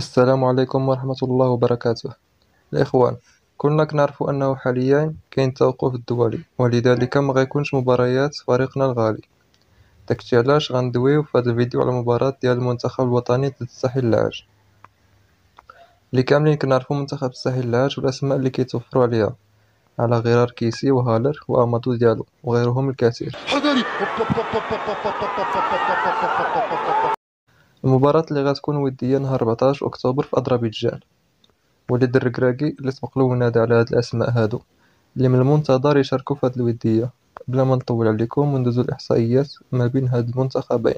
السلام عليكم ورحمة الله وبركاته. الإخوان، كلنا كنعرفوا أنه حاليا كاين توقف الدولي، ولذلك ما غيكونش مباريات فريقنا الغالي. داكشي علاش غندويو في هذا الفيديو على مباراة ديال المنتخب الوطني ضد الساحل العاج. اللي كاملين كنعرفوا منتخب الساحل العاج والأسماء اللي كيتوفروا عليها، على غرار كيسي وهالر وأمادو ديالو وغيرهم الكثير. حضري. المباراة اللي غتكون ودية نهار 14 أكتوبر في أذربيجان. وليد الركراكي اللي سبقلو ونادى على هاد الأسماء هادو اللي من المنتظر يشاركوا في هاد الودية. بلا ما نطول عليكم وندوزو الإحصائيات ما بين هاد المنتخبين.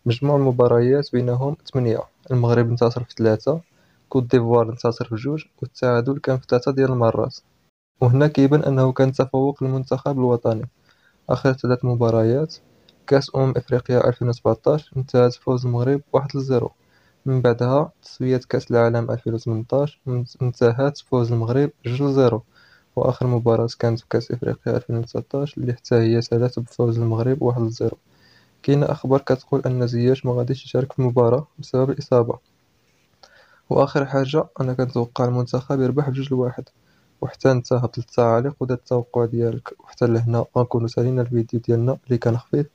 مجموع المباريات بينهم 8. المغرب انتصر في 3، كوت ديفوار انتصر في 2، والتعادل كان في 3 ديال المرات. وهنا كيبان أنه كان تفوق للمنتخب الوطني. آخر 3 مباريات: كأس إفريقيا 2017 انتهت بفوز المغرب 1-0، من بعدها تصفيات كأس العالم 2018 انتهت بفوز المغرب 2-0، وآخر مباراة كانت في كأس إفريقيا 2019 اللي حتى هي انتهت بفوز المغرب 1-0. كاينة أخبار كتقول أن زياش مغاديش يشارك في المباراة بسبب الإصابة. وآخر حاجة أنا كنتوقع المنتخب يربح ب2-1. وحتى نتا هبط للتعاليق ودير التوقع ديالك، وحتى لهنا غنكونو سالينا الفيديو ديالنا اللي كان خفيف.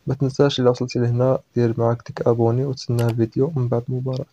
ما تنساش إلا وصلتي لهنا دير معاك ديك ابوني وتسنى الفيديو من بعد المباراة.